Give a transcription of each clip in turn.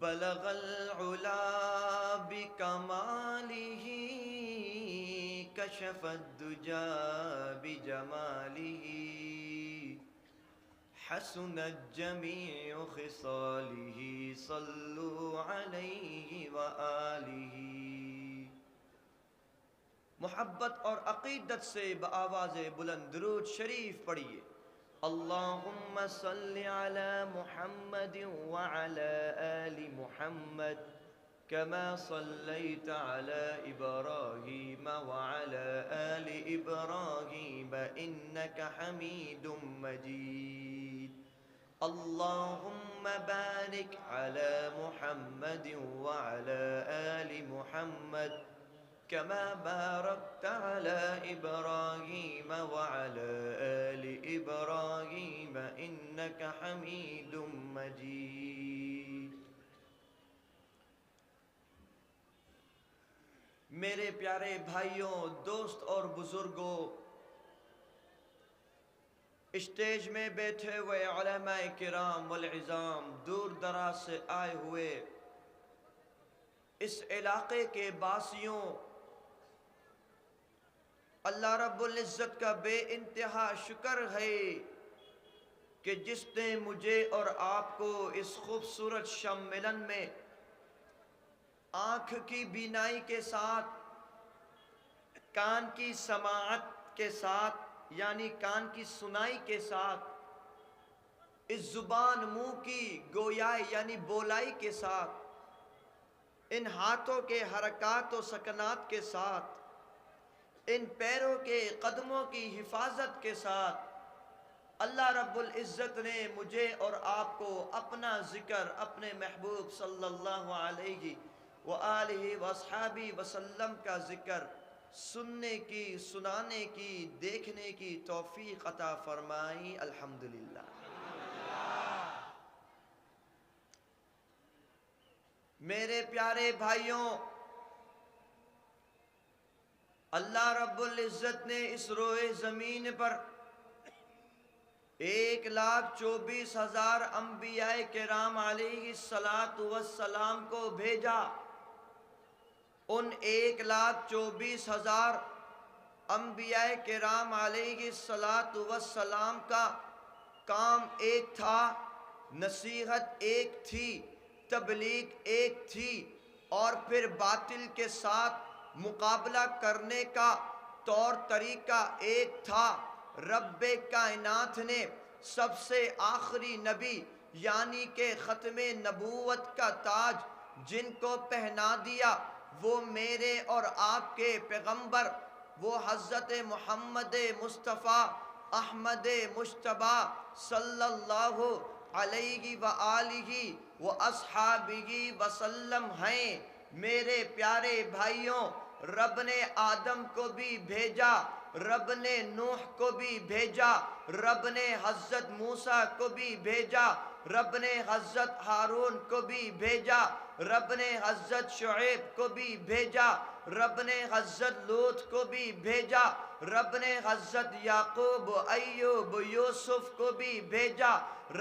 بلغ العلا بکمالہ کشف الدجا بجمالہ حسنت جمیع خصالہ صلوا علیہ وآلہ۔ محبت اور عقیدت سے بآواز بلند درود شریف پڑھیے۔ اللہم صلی علی محمد وعلی آل محمد کما صلیت علی ابراہیم وعلی آل ابراہیم انک حمید مجید۔ اللہم بارک علی محمد وعلی آل محمد كما باركت على إبراهيم وعلى آل إبراهيم إنك حميد مجيد۔ میرے پیارے بھائیوں، دوست اور بزرگوں، اسٹیج میں بیٹھے ہوئے علماء کرام والعظام، دور دراز سے آئے ہوئے اس علاقے کے باسیوں، اللہ رب العزت کا بے انتہا شکر ہے کہ جس نے مجھے اور آپ کو اس خوبصورت شم ملن میں آنکھ کی بینائی کے ساتھ، کان کی سماعت کے ساتھ یعنی کان کی سنائی کے ساتھ، اس زبان منہ کی گویائی یعنی بولائی کے ساتھ، ان ہاتھوں کے حرکات و سکنات کے ساتھ، ان پیروں کے قدموں کی حفاظت کے ساتھ اللہ رب العزت نے مجھے اور آپ کو اپنا ذکر، اپنے محبوب صلی اللہ علیہ وآلہ وصحابہ وسلم کا ذکر سننے کی، سنانے کی، دیکھنے کی توفیق عطا فرمائی، الحمدللہ۔ میرے پیارے بھائیوں، اللہ رب العزت نے اس روئے زمین پر 1,24,000 انبیاء کرام علیہ السلام کو بھیجا۔ ان 1,24,000 انبیاء کرام علیہ السلام کا کام ایک تھا، نصیحت ایک تھی، تبلیغ ایک تھی، اور پھر باطل کے ساتھ مقابلہ کرنے کا طور طریقہ ایک تھا۔ رب کائنات نے سب سے آخری نبی یعنی کہ ختم نبوت کا تاج جن کو پہنا دیا وہ میرے اور آپ کے پیغمبر، وہ حضرت محمد مصطفیٰ احمد مجتبی صلی اللہ علیہ وآلہ واصحابہ وسلم ہیں۔ میرے پیارے بھائیوں، رب نے آدم کو بھی بھیجا، رب نے نوح کو بھی بھیجا، رب نے حضرت موسیٰ کو بھی بھیجا، رب نے حضرت ہارون کو بھی بھیجا، رب نے حضرت شعیب کو بھی بھیجا، رب نے حضرت لوط کو بھی بھیجا، رب نے حضرت یعقوب، ایوب، یوسف کو بھی بھیجا،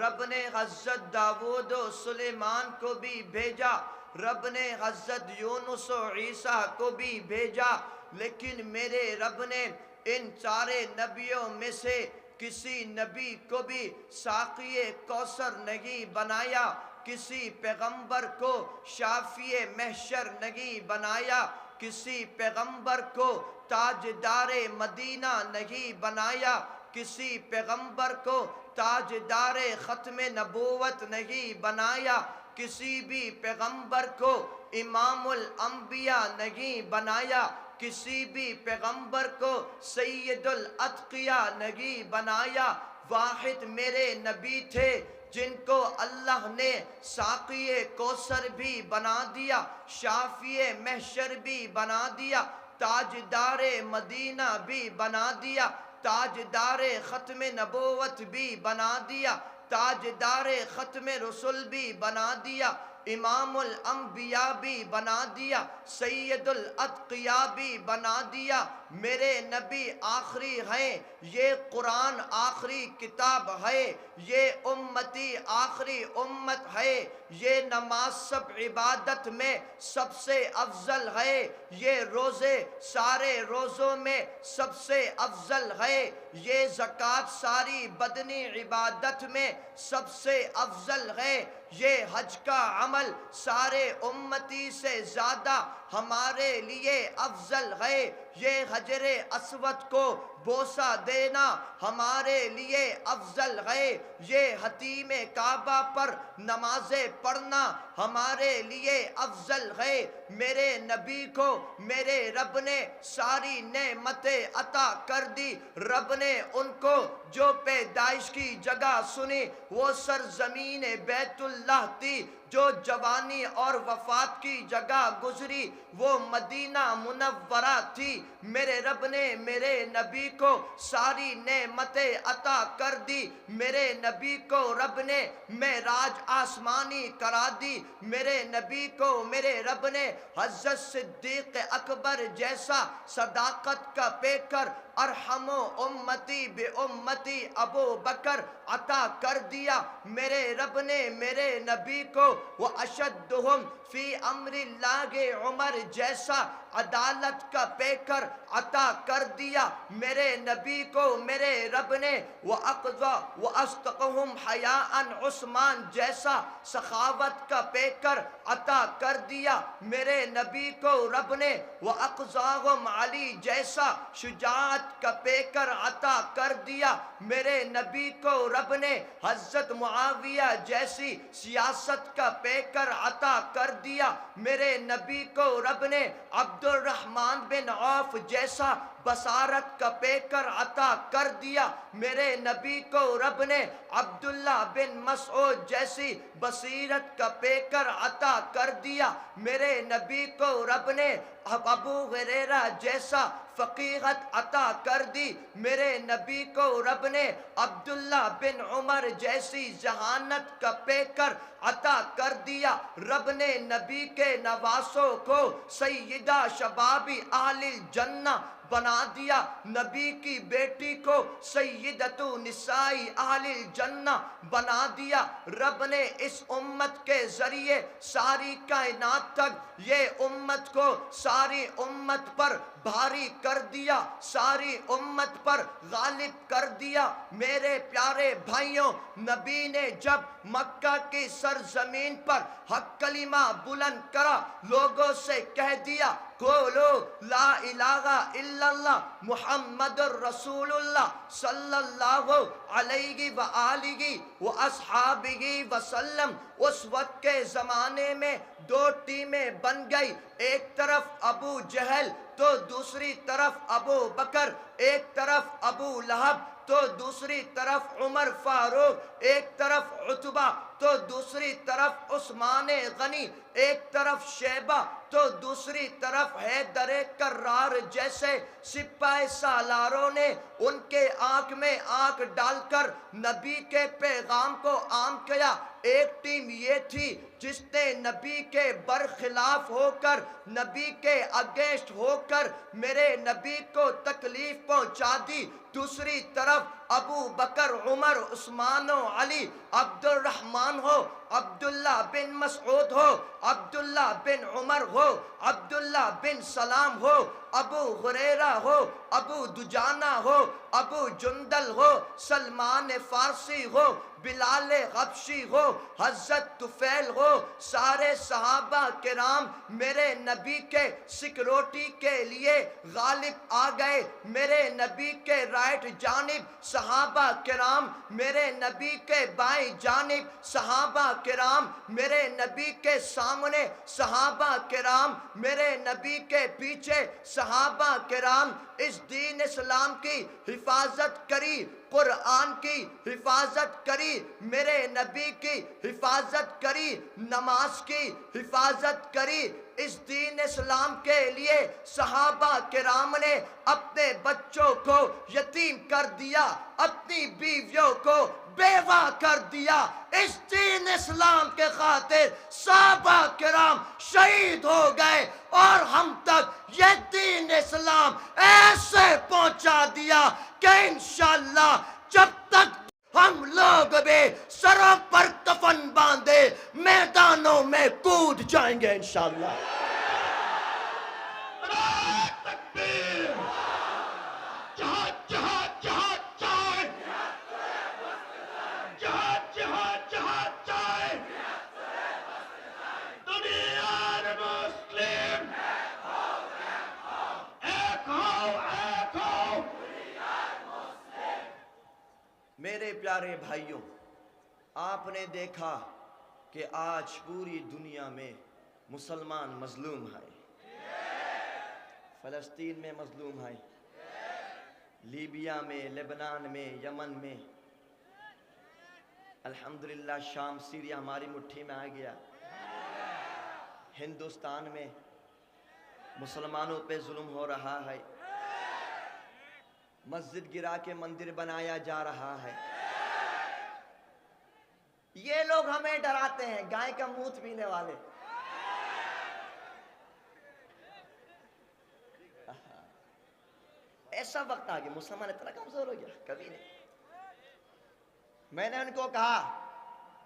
رب نے حضرت داؤد و سلیمان کو بھی بھیجا، رب نے حضرت یونس و عیسیٰ کو بھی بھیجا، لیکن میرے رب نے ان سارے نبیوں میں سے کسی نبی کو بھی ساقی کوثر نہیں بنایا، کسی پیغمبر کو شافی محشر نہیں بنایا، کسی پیغمبر کو تاجدار مدینہ نہیں بنایا، کسی پیغمبر کو تاجدار ختم نبوت نہیں بنایا، کسی بھی پیغمبر کو امام الانبیاء نہیں بنایا، کسی بھی پیغمبر کو سید الاتقیاء نہیں بنایا۔ واحد میرے نبی تھے جن کو اللہ نے ساقی کوثر بھی بنا دیا، شافی محشر بھی بنا دیا، تاجدار مدینہ بھی بنا دیا، تاجدار ختم نبوت بھی بنا دیا، تاجدار ختم رسول بھی بنا دیا۔ امام الانبیاء بھی بنا دیا، سید الاتقیاء بھی بنا دیا۔ میرے نبی آخری ہیں، یہ قرآن آخری کتاب ہے، یہ امتی آخری امت ہے، یہ نماز سب عبادت میں سب سے افضل ہے، یہ روزے سارے روزوں میں سب سے افضل ہے، یہ زکوٰۃ ساری بدنی عبادت میں سب سے افضل ہے، یہ حج کا عمل سارے امتی سے زیادہ ہمارے لیے افضل ہے، یہ حجر اسود کو بوسہ دینا ہمارے لیے افضل ہے، یہ حتیم کعبہ پر نمازیں پڑھنا ہمارے لیے افضل ہے۔ میرے نبی کو میرے رب نے ساری نعمتیں عطا کر دی۔ رب نے ان کو جو پیدائش کی جگہ سنی وہ سرزمین بیت اللہ تھی، جو جوانی اور وفات کی جگہ گزری وہ مدینہ منورہ تھی۔ میرے رب نے میرے نبی کو ساری نعمتیں عطا کر دی، میرے نبی کو رب نے معراج آسمانی کرا دی، میرے نبی کو میرے رب نے حضرت صدیق اکبر جیسا صداقت کا پیکر ارحم امتی بے امتی ابو بکر عطا کر دیا۔ میرے رب نے میرے نبی کو وَأَشَدُّهُمْ فِي أَمْرِ اللَّهِ عمر جیسا عدالت کا پیکر عطا کر دیا۔ میرے نبی کو میرے رب نے وَأَصْدَقُهُمْ حَيَاءً عثمان جیسا سخاوت کا پیکر عطا کر دیا۔ میرے نبی کو رب نے وَأَقْزَاهُمْ علی جیسا شجاعت کا پیکر عطا کر دیا۔ میرے نبی کو رب نے حضرت معاویہ جیسی سیاست کا پیکر عطا کر دیا۔ میرے نبی کو رب نے عبد الرحمن بن عوف جیسا بصارت کا پیکر عطا کر دیا۔ میرے نبی کو رب نے عبداللہ بن مسعود جیسی بصیرت کا پیکر عطا کر دیا۔ میرے نبی کو رب نے ابو ہریرہ جیسا فقیہت عطا کر دی۔ میرے نبی کو رب نے عبداللہ بن عمر جیسی ذہانت کا پیکر عطا کر دیا۔ رب نے نبی کے نواسوں کو سیدہ شباب اہل الجنہ بنا دیا، نبی کی بیٹی کو سیدۃ نساء اہل الجنہ بنا دیا۔ رب نے اس امت کے ذریعے ساری کائنات تک یہ امت کو ساری امت پر بھاری کر دیا، ساری امت پر غالب کر دیا۔ میرے پیارے بھائیوں، نبی نے جب مکہ کی سرزمین پر حق کلمہ بلند کرا، لوگوں سے کہہ دیا قولوا لا الہ الا اللہ محمد الرسول اللہ صلی اللہ علیہ وآلہ واصحابہ وسلم۔ اس وقت کے زمانے میں دو ٹیمیں بن گئی، ایک طرف ابو جہل تو دوسری طرف ابو بکر، ایک طرف ابو لہب تو دوسری طرف عمر فاروق، ایک طرف عتبہ تو دوسری طرف عثمان غنی، ایک طرف شیبہ تو دوسری طرف حیدر کرار جیسے سپاہ سالاروں نے ان کے آنکھ میں آنکھ ڈال کر نبی کے پیغام کو عام کیا۔ ایک ٹیم یہ تھی جس نے نبی کے برخلاف ہو کر، نبی کے اگینسٹ ہو کر میرے نبی کو تکلیف پہنچا دی۔ دوسری طرف ابو بکر، عمر، عثمان و علی، عبد الرحمن ہو، عبداللہ بن مسعود ہو، عبداللہ بن عمر ہو، عبداللہ بن سلام ہو، ابو ہریرہ ہو، ابو دجانہ ہو، ابو جندل ہو، سلمان فارسی ہو، بلال حبشی ہو، حضرت طفیل ہو، سارے صحابہ کرام میرے نبی کے سیکورٹی کے لیے غالب آ گئے۔ میرے نبی کے رائٹ جانب صحابہ کرام، میرے نبی کے بائیں جانب صحابہ کرام، میرے نبی کے سامنے صحابہ کرام، میرے نبی کے پیچھے صحابہ کرام۔ اس دین اسلام کی حفاظت کری، قرآن کی حفاظت کری، میرے نبی کی حفاظت کری، نماز کی حفاظت کری۔ اس دین اسلام کے لیے صحابہ کرام نے اپنے بچوں کو یتیم کر دیا، اپنی بیویوں کو بیوہ کر دیا، اس دین اسلام کے خاطر صحابہ کرام شہید ہو گئے، اور ہم تک یہ دین اسلام ایسے پہنچا دیا کہ انشاءاللہ جب تک ہم لوگ بھی سروں پر کفن باندھے میدانوں میں کود جائیں گے انشاءاللہ۔ میرے پیارے بھائیوں، آپ نے دیکھا کہ آج پوری دنیا میں مسلمان مظلوم ہیں۔ فلسطین میں مظلوم ہیں، لیبیا میں، لبنان میں، یمن میں، الحمدللہ شام سیریا ہماری مٹھی میں آ گیا۔ ہندوستان میں مسلمانوں پہ ظلم ہو رہا ہے، مسجد گرا کے مندر بنایا جا رہا ہے۔ یہ لوگ ہمیں ڈراتے ہیں، گائے کا منہ پینے والے۔ ایسا وقت آ گیا مسلمان اتنا کمزور ہو گیا، کبھی نہیں۔ میں نے ان کو کہا،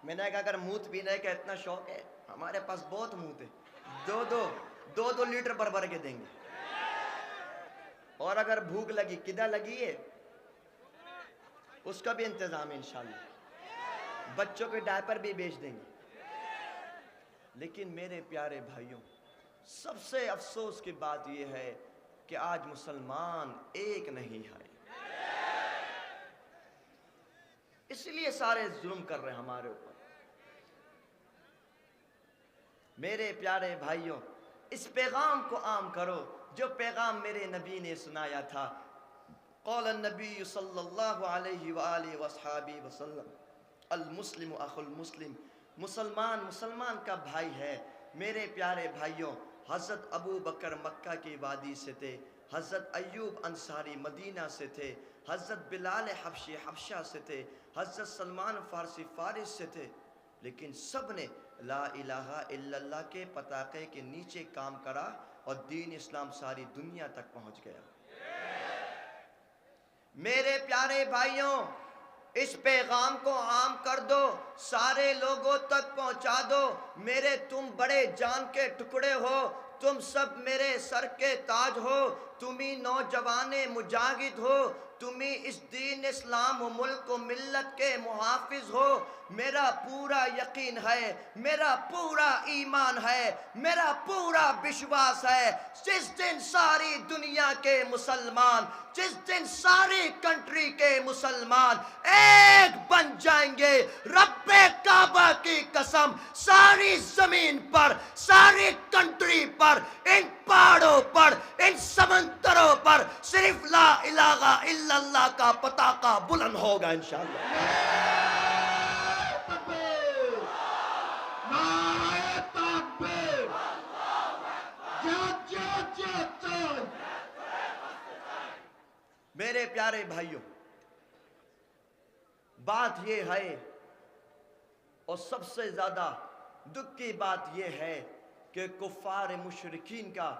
میں نے کہا اگر منہ پینے کا اتنا شوق ہے ہمارے پاس بہت منہ ہے، دو لیٹر بھر کے دیں گے، اور اگر بھوک لگی، کدھر لگی ہے اس کا بھی انتظام ہے انشاءاللہ، بچوں کے ڈائپر بھی بیچ دیں گے۔ لیکن میرے پیارے بھائیوں، سب سے افسوس کی بات یہ ہے کہ آج مسلمان ایک نہیں ہے، اس لیے سارے ظلم کر رہے ہیں ہمارے اوپر۔ میرے پیارے بھائیوں، اس پیغام کو عام کرو جو پیغام میرے نبی نے سنایا تھا۔ قال النبی صلی اللہ علیہ وآلہ وصحابہ وسلم المسلم اخو المسلم، مسلمان کا بھائی ہے۔ میرے پیارے بھائیوں، حضرت ابو بکر مکہ کی وادی سے تھے، حضرت ایوب انصاری مدینہ سے تھے، حضرت بلال حبشی حبشہ سے تھے، حضرت سلمان فارسی فارس سے تھے، لیکن سب نے لا الہ الا اللہ کے پتاقے کے نیچے کام کرا اور دین اسلام ساری دنیا تک پہنچ گیا۔ میرے پیارے بھائیوں، اس پیغام کو عام کر دو، سارے لوگوں تک پہنچا دو۔ میرے تم بڑے جان کے ٹکڑے ہو، تم سب میرے سر کے تاج ہو، تم ہی نوجوان مجاہد ہو، تم ہی اس دین اسلام و ملک و ملت کے محافظ ہو۔ میرا پورا یقین ہے، میرا پورا ایمان ہے، میرا پورا وشواس ہے، جس دن ساری دنیا کے مسلمان، جس دن ساری کنٹری کے مسلمان ایک بن جائیں گے، رب کعبہ کی قسم، ساری زمین پر، ساری کنٹری پر، ان پہاڑوں پر، ان سمندروں پر صرف لا الہ الا اللہ کا پتاقہ بلند ہوگا انشاءاللہ۔ میرے پیارے بھائیوں، بات یہ ہے، اور سب سے زیادہ دکھ کی بات یہ ہے کہ کفار مشرکین کا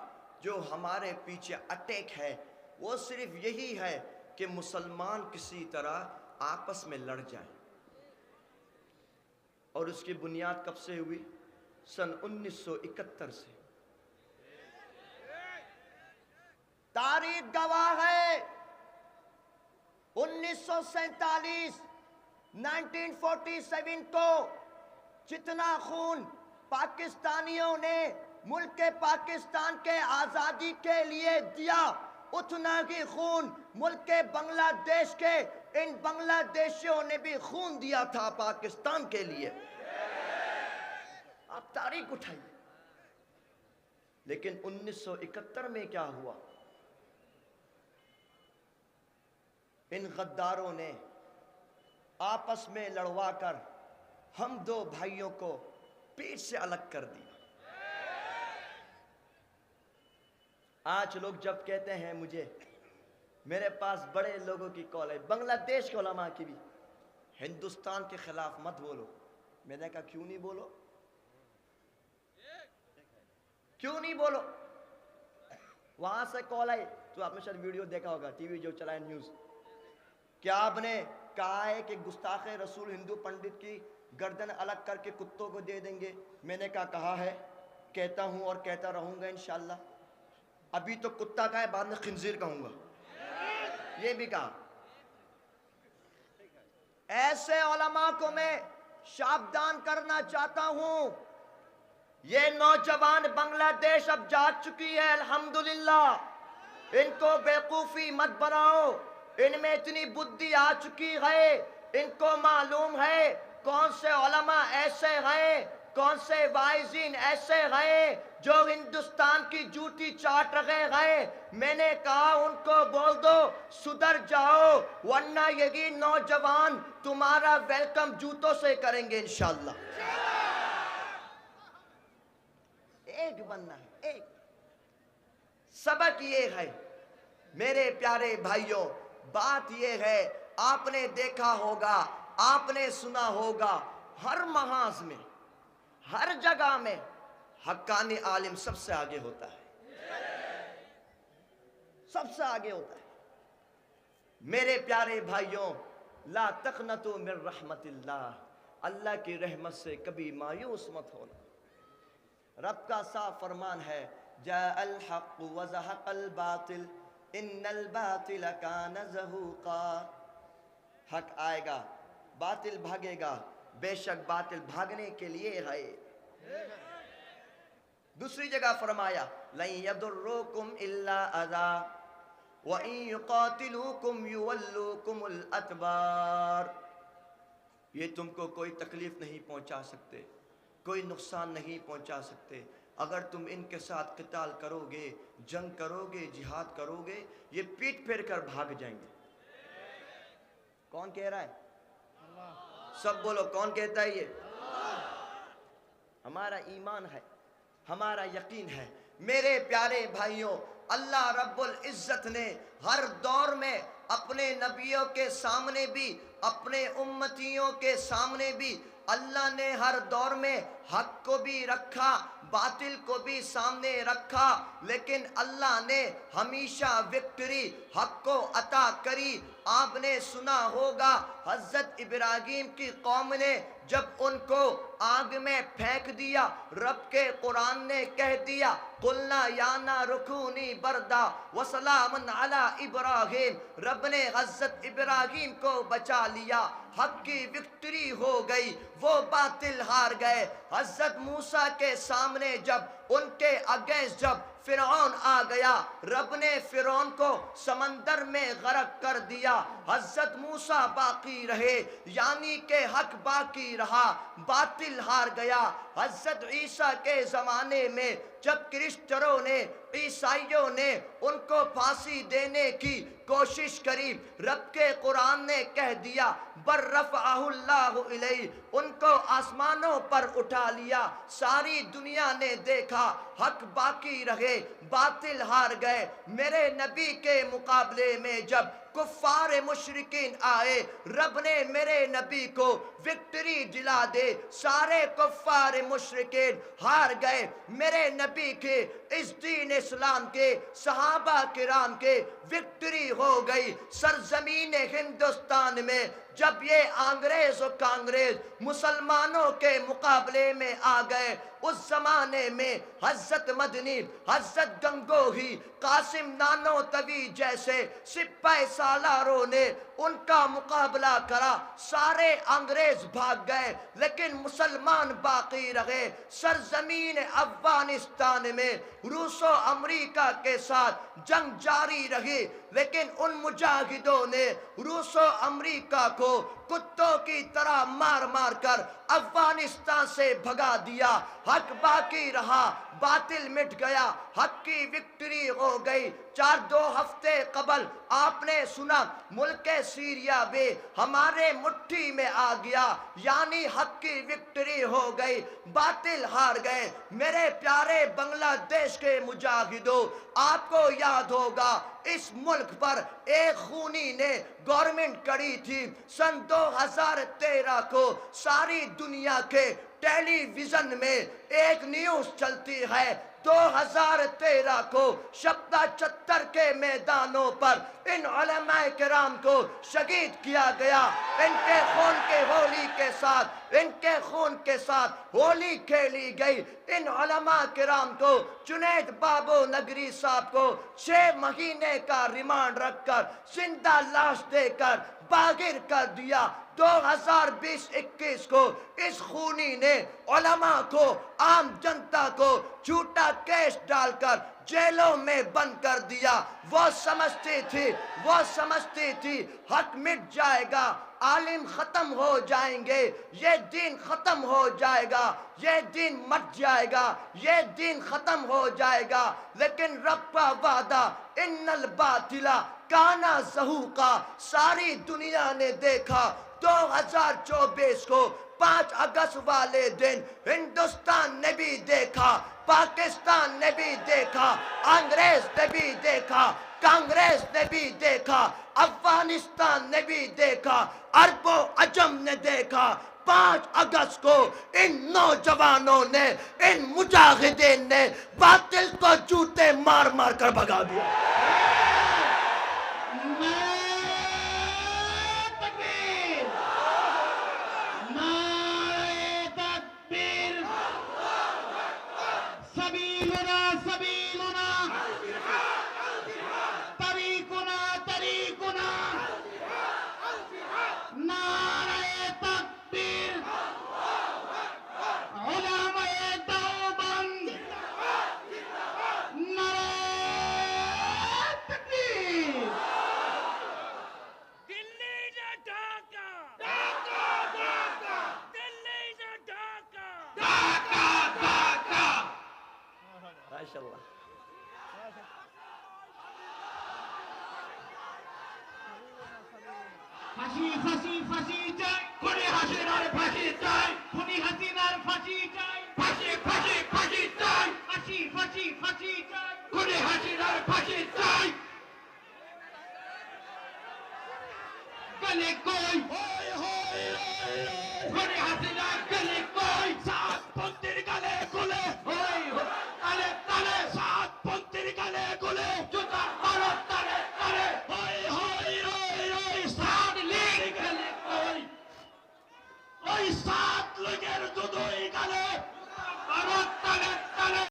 جو ہمارے پیچھے اٹیک ہے وہ صرف یہی ہے کہ مسلمان کسی طرح آپس میں لڑ جائیں، اور اس کی بنیاد کب سے ہوئی؟ سن 1971 سے۔ تاریخ گواہ ہے 1947 1947 کو جتنا خون پاکستانیوں نے ملک پاکستان کے آزادی کے لیے دیا، اتنا ہی خون ملک بنگلہ دیش کے ان بنگلہ دیشیوں نے بھی خون دیا تھا پاکستان کے لیے۔ آپ تاریخ اٹھائیے۔ لیکن 1971 میں کیا ہوا؟ ان غداروں نے آپس میں لڑوا کر ہم دو بھائیوں کو پیٹ سے الگ کر دیا۔ آج لوگ جب کہتے ہیں مجھے، میرے پاس بڑے لوگوں کی کال ہے، بنگلہ دیش کے علماء کی بھی، ہندوستان کے خلاف مت بولو، میں نے کہا کیوں نہیں بولو، کیوں نہیں بولو؟ وہاں سے کال آئی، تو آپ نے شاید ویڈیو دیکھا ہوگا، ٹی وی جو چلائے نیوز، کیا آپ نے کہا ہے کہ گستاخ رسول ہندو پنڈت کی گردن الگ کر کے کتوں کو دے دیں گے؟ میں نے کہا ہے، کہتا ہوں اور کہتا رہوں گا انشاءاللہ۔ ابھی تو کتا کا ہے، بعد میں خنزیر کہوں گا، یہ بھی کہا۔ ایسے علماء کو میں شابدان کرنا چاہتا ہوں، یہ نوجوان بنگلہ دیش اب جاگ چکی ہے الحمدللہ، ان کو بیوقوفی مت بناؤ، ان میں اتنی بدھی آ چکی ہے، ان کو معلوم ہے کون سے علماء ایسے ہیں، کون سے واعظین ایسے ہیں جو ہندوستان کی جوتی چاٹ رہے ہیں۔ میں نے کہا ان کو بول دو سدھر جاؤ، ورنہ یہی نوجوان تمہارا ویلکم جوتوں سے کریں گے انشاءاللہ۔ ایک بننا ہے، ایک سبق یہ ہے میرے پیارے بھائیوں، بات یہ ہے، آپ نے دیکھا ہوگا، آپ نے سنا ہوگا، ہر محاذ میں، ہر جگہ میں حقانی عالم سب سے آگے ہوتا ہے، سب سے آگے ہوتا ہے۔ میرے پیارے بھائیوں، لا تقنطوا من رحمت اللہ، اللہ کی رحمت سے کبھی مایوس مت ہونا۔ رب کا صاف فرمان ہے، جاء الحق وزہق الباطل ان الباطل کان زہوقا، حق آئے گا، باطل بھاگے گا، بے شک باطل بھاگنے کے لیے ہے۔ دوسری جگہ فرمایا، لن یضرکم الا اذی وَإِن يُقَاتِلُوكُمْ يُوَلُّوكُمُ الْأَدْبَارِ، یہ تم کو کوئی تکلیف نہیں پہنچا سکتے، کوئی نقصان نہیں پہنچا سکتے، اگر تم ان کے ساتھ قتال کرو گے، جنگ کرو گے، جہاد کرو گے، یہ پیٹ پھیر کر بھاگ جائیں گے۔ کون کہہ رہا ہے؟ سب بولو، کون کہتا ہے یہ؟ ہمارا ایمان ہے، ہمارا یقین ہے۔ میرے پیارے بھائیوں، اللہ رب العزت نے ہر دور میں اپنے نبیوں کے سامنے بھی، اپنے امتیوں کے سامنے بھی، اللہ نے ہر دور میں حق کو بھی رکھا، باطل کو بھی سامنے رکھا، لیکن اللہ نے ہمیشہ وکٹری حق کو عطا کری۔ آپ نے سنا ہوگا حضرت ابراہیم کی قوم نے جب ان کو آگ میں پھینک دیا، رب کے قرآن نے کہہ دیا، قُلْنَا يَا نَارُ كُونِي بَرْدًا وَسَلَامًا عَلَىٰ ابراہیم، رب نے حضرت ابراہیم کو بچا لیا، حق کی وکٹری ہو گئی، وہ باطل ہار گئے۔ حضرت موسیٰ کے سامنے جب ان کے اگینسٹ جب فرعون آ گیا، رب نے فرعون کو سمندر میں غرق کر دیا، حضرت موسیٰ باقی رہے، یعنی کہ حق باقی رہا، باطل ہار گیا۔ حضرت عیسیٰ کے زمانے میں جب کرسچنوں نے، عیسائیوں نے ان کو پھانسی دینے کی کوشش کری، رب کے قرآن نے کہہ دیا، بر رفعہ اللہ الیہ، ان کو آسمانوں پر اٹھا لیا۔ ساری دنیا نے دیکھا، حق باقی رہے، باطل ہار گئے۔ میرے نبی کے مقابلے میں جب کفار مشرکین آئے، رب نے میرے نبی کو وکٹری دلا دے، سارے کفار مشرکین ہار گئے۔ میرے نبی کے اس دین اسلام کے صحابہ کرام کے وکٹری ہو گئی۔ سرزمین ہندوستان میں جب یہ انگریز و کانگریز مسلمانوں کے مقابلے میں آ گئے، اس زمانے میں حضرت مدنی، حضرت گنگوہی، قاسم نانوتوی جیسے سپاہی سالاروں نے ان کا مقابلہ کرا، سارے انگریز بھاگ گئے لیکن مسلمان باقی رہے۔ سرزمین افغانستان میں روس و امریکہ کے ساتھ جنگ جاری رہی، لیکن ان مجاہدوں نے روس و امریکہ کو کتوں کی طرح مار مار کر افغانستان سے بھگا دیا۔ حق باقی رہا، باطل مٹ گیا، حق کی وکٹری ہو گئی۔ 2 ہفتے قبل آپ نے سنا ملک سیریا بھی ہمارے مٹھی میں آ گیا، یعنی حق کی وکٹری ہو گئی، باطل ہار گئے۔ میرے پیارے بنگلہ دیش کے مجاہدوں، آپ کو یاد ہوگا اس ملک پر ایک خونی نے گورنمنٹ کری تھی سن 2013 کو ساری دنیا کے ٹیلی ویژن میں ایک نیوز چلتی ہے 2013 کو شبدہ چتر کے میدانوں پر ان علماء کرام کو شہید کیا گیا ان کے خون کے ہولی کے ساتھ ان کے خون کے ساتھ ہولی کھیلی گئی ان علماء کرام کو جنید بابو نگری صاحب کو 6 مہینے کا ریمانڈ رکھ کر زندہ لاش دے کر باغر کر دیا 2020-21 کو اس خونی نے علماء کو عام جنتا کو جھوٹا کیس ڈال کر جیلوں میں بند کر دیا وہ سمجھتی تھی حق مٹ جائے گا عالم ختم ہو جائیں گے یہ دین ختم ہو جائے گا یہ دین مٹ جائے گا یہ دین ختم ہو جائے گا لیکن رب کا وعدہ ان الباطل کان زہوقا ساری دنیا نے دیکھا 2024 کو 5 اگست والے دن ہندوستان نے بھی دیکھا پاکستان نے بھی دیکھا انگریز نے بھی دیکھا کانگریس نے بھی دیکھا افغانستان نے بھی دیکھا عرب و عجم نے دیکھا 5 اگست کو ان نوجوانوں نے ان مجاہدین نے باطل کو جوتے مار مار کر بھگا دیا ফাঁসি চাই খুনি হাসিনার ফাঁসি চাই খুনি হাসিনার ফাঁসি চাই ফাঁসি চাই খুনি হাসিনার ফাঁসি চাই গলে কই খুনি হাসিনা গলে কই